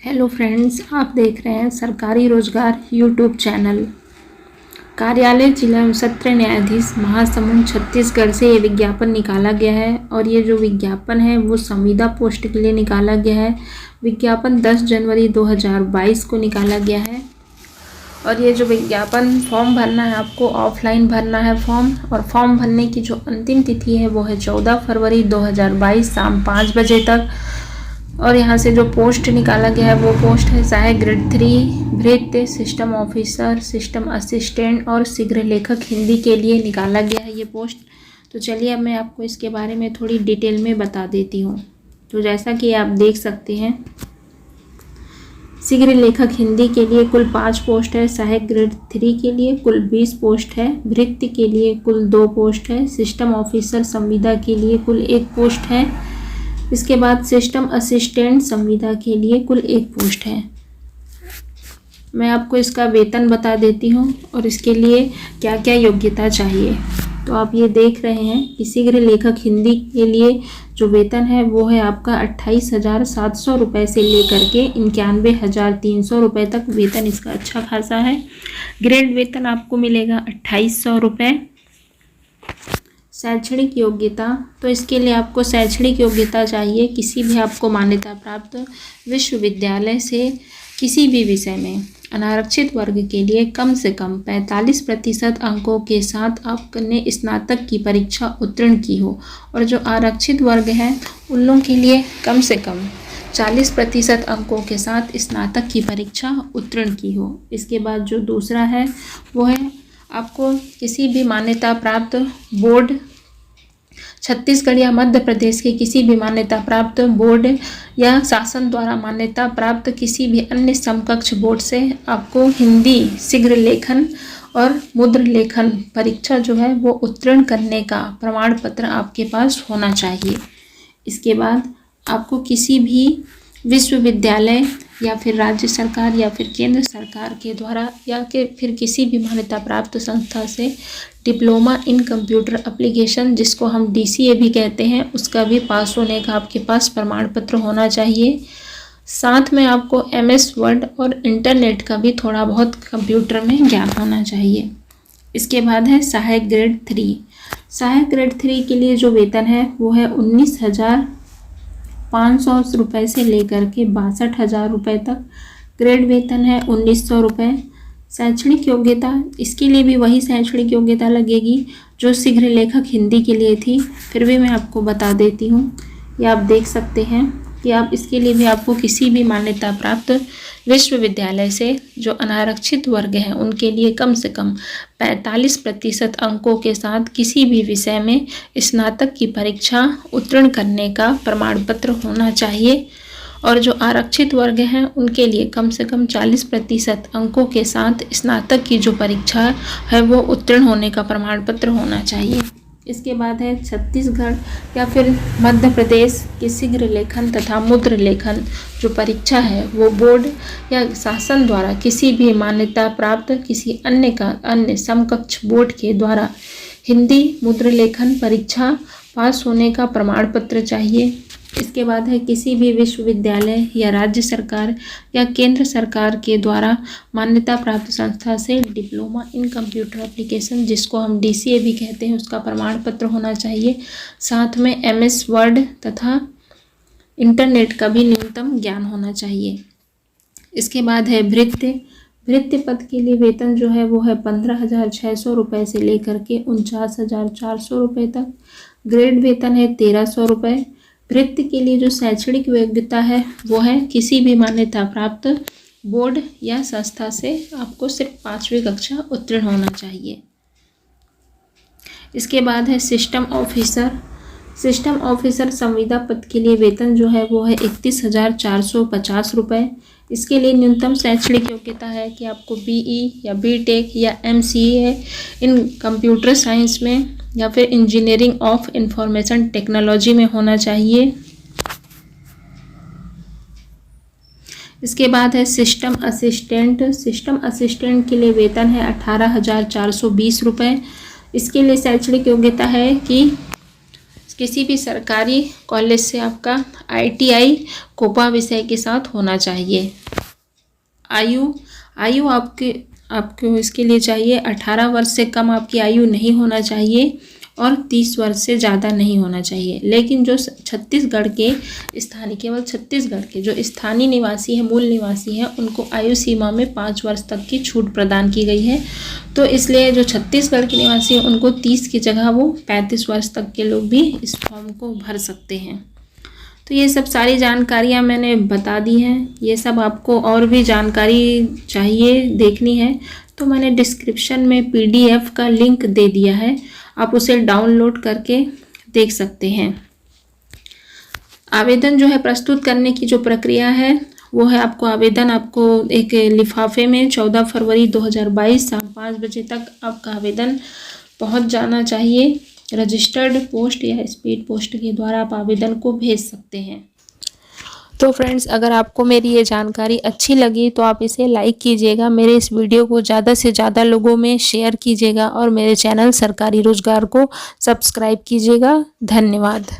Hello friends, आप देख रहे हैं सरकारी रोजगार यूट्यूब चैनल। कार्यालय जिला एवं सत्र न्यायाधीश महासमुंद छत्तीसगढ़ से ये विज्ञापन निकाला गया है और ये जो विज्ञापन है वो संविदा पोस्ट के लिए निकाला गया है। विज्ञापन 10 जनवरी 2022 को निकाला गया है और ये जो विज्ञापन फॉर्म भरना है, आपको ऑफलाइन भरना है फॉर्म, और फॉर्म भरने की जो अंतिम तिथि है वो है 14 फरवरी 2022 शाम 5 बजे तक। और यहाँ से जो पोस्ट निकाला गया है वो पोस्ट है सहायक ग्रेड 3 भृत्य, सिस्टम ऑफिसर, सिस्टम असिस्टेंट और शीघ्र लेखक हिंदी के लिए निकाला गया है ये पोस्ट। तो चलिए अब मैं आपको इसके बारे में थोड़ी डिटेल में बता देती हूँ। तो जैसा कि आप देख सकते हैं, शीघ्र लेखक हिंदी के लिए कुल 5 पोस्ट है, सहायक ग्रेड 3 के लिए कुल 20 पोस्ट है, भृत्य के लिए कुल 2 पोस्ट है, सिस्टम ऑफिसर संविदा के लिए कुल 1 पोस्ट है, इसके बाद सिस्टम असिस्टेंट संविदा के लिए कुल 1 पोस्ट है। मैं आपको इसका वेतन बता देती हूँ और इसके लिए क्या क्या योग्यता चाहिए। तो आप ये देख रहे हैं कि शीघ्र लेखक हिंदी के लिए जो वेतन है वो है आपका 28,700 रुपये से लेकर के 91,300 रुपये तक वेतन इसका अच्छा खासा है। ग्रेड वेतन आपको मिलेगा 2800 रुपये। शैक्षणिक योग्यता, तो इसके लिए आपको शैक्षणिक योग्यता चाहिए किसी भी आपको मान्यता प्राप्त विश्वविद्यालय से किसी भी विषय में। अनारक्षित वर्ग के लिए कम से कम 45% अंकों के साथ आपने स्नातक की परीक्षा उत्तीर्ण की हो, और जो आरक्षित वर्ग है उन लोगों के लिए कम से कम 40% अंकों के साथ स्नातक की परीक्षा उत्तीर्ण की हो। इसके बाद जो दूसरा है वो है आपको किसी भी मान्यता प्राप्त बोर्ड, छत्तीसगढ़ या मध्य प्रदेश के किसी भी मान्यता प्राप्त बोर्ड या शासन द्वारा मान्यता प्राप्त किसी भी अन्य समकक्ष बोर्ड से आपको हिंदी शीघ्र लेखन और मुद्र लेखन परीक्षा जो है वो उत्तीर्ण करने का प्रमाण पत्र आपके पास होना चाहिए। इसके बाद आपको किसी भी विश्वविद्यालय या फिर राज्य सरकार या फिर केंद्र सरकार के द्वारा या फिर किसी भी मान्यता प्राप्त संस्था से डिप्लोमा इन कंप्यूटर एप्लीकेशन, जिसको हम DCA भी कहते हैं, उसका भी पास होने का आपके पास प्रमाण पत्र होना चाहिए। साथ में आपको MS वर्ड और इंटरनेट का भी थोड़ा बहुत कंप्यूटर में ज्ञान होना चाहिए। इसके बाद है सहायक ग्रेड 3। सहायक ग्रेड 3 के लिए जो वेतन है वो है 19,500 रुपये से लेकर के 62,000 रुपये तक। ग्रेड वेतन है 1,900 रुपये। शैक्षणिक योग्यता, इसके लिए भी वही शैक्षणिक योग्यता लगेगी जो शीघ्र लेखक हिंदी के लिए थी, फिर भी मैं आपको बता देती हूँ। ये आप देख सकते हैं कि आप इसके लिए भी आपको किसी भी मान्यता प्राप्त विश्वविद्यालय से जो अनारक्षित वर्ग हैं उनके लिए कम से कम 45% अंकों के साथ किसी भी विषय में स्नातक की परीक्षा उत्तीर्ण करने का प्रमाण पत्र होना चाहिए, और जो आरक्षित वर्ग हैं उनके लिए कम से कम 40% अंकों के साथ स्नातक की जो परीक्षा है वो उत्तीर्ण होने का प्रमाण पत्र होना चाहिए। इसके बाद है छत्तीसगढ़ या फिर मध्य प्रदेश की शीघ्र लेखन तथा मुद्र लेखन जो परीक्षा है वो बोर्ड या शासन द्वारा किसी भी मान्यता प्राप्त किसी अन्य समकक्ष बोर्ड के द्वारा हिंदी मुद्र लेखन परीक्षा पास होने का प्रमाण पत्र चाहिए। इसके बाद है किसी भी विश्वविद्यालय या राज्य सरकार या केंद्र सरकार के द्वारा मान्यता प्राप्त संस्था से डिप्लोमा इन कंप्यूटर एप्लीकेशन, जिसको हम DCA भी कहते हैं, उसका प्रमाण पत्र होना चाहिए। साथ में MS वर्ड तथा इंटरनेट का भी न्यूनतम ज्ञान होना चाहिए। इसके बाद है भृत्य। भृत्य पद के लिए वेतन जो है वो है 15,600 रुपये से लेकर के 49,400 रुपये तक। ग्रेड वेतन है 1,300 रुपये। भृत्य के लिए जो शैक्षणिक योग्यता है वो है किसी भी मान्यता प्राप्त बोर्ड या संस्था से आपको सिर्फ 5वीं कक्षा उत्तीर्ण होना चाहिए। इसके बाद है सिस्टम ऑफिसर। सिस्टम ऑफिसर संविदा पद के लिए वेतन जो है वो है 31,450 रुपये। इसके लिए न्यूनतम शैक्षणिक योग्यता है कि आपको BE या BTech या MCA इन कंप्यूटर साइंस में या फिर इंजीनियरिंग ऑफ इंफॉर्मेशन टेक्नोलॉजी में होना चाहिए। इसके बाद है सिस्टम असिस्टेंट। सिस्टम असिस्टेंट के लिए वेतन है 18,420 रुपये। इसके लिए शैक्षणिक योग्यता है कि किसी भी सरकारी कॉलेज से आपका ITI कोपा विषय के साथ होना चाहिए। आयु आपको इसके लिए चाहिए 18 वर्ष से कम आपकी आयु नहीं होना चाहिए और 30 वर्ष से ज़्यादा नहीं होना चाहिए। लेकिन जो छत्तीसगढ़ के केवल छत्तीसगढ़ के जो स्थानीय निवासी हैं, मूल निवासी हैं, उनको आयु सीमा में 5 वर्ष तक की छूट प्रदान की गई है। तो इसलिए जो छत्तीसगढ़ के निवासी हैं उनको 30 की जगह वो 35 वर्ष तक के लोग भी इस फॉर्म को भर सकते हैं। तो ये सब सारी जानकारियाँ मैंने बता दी हैं। ये सब आपको और भी जानकारी चाहिए, देखनी है, तो मैंने डिस्क्रिप्शन में PDF का लिंक दे दिया है, आप उसे डाउनलोड करके देख सकते हैं। आवेदन जो है प्रस्तुत करने की जो प्रक्रिया है वो है, आपको एक लिफाफे में 14 फरवरी 2022 शाम 5 बजे तक आपका आवेदन पहुंच जाना चाहिए। रजिस्टर्ड पोस्ट या स्पीड पोस्ट के द्वारा आप आवेदन को भेज सकते हैं। तो फ्रेंड्स, अगर आपको मेरी ये जानकारी अच्छी लगी तो आप इसे लाइक कीजिएगा, मेरे इस वीडियो को ज़्यादा से ज़्यादा लोगों में शेयर कीजिएगा और मेरे चैनल सरकारी रोजगार को सब्सक्राइब कीजिएगा। धन्यवाद।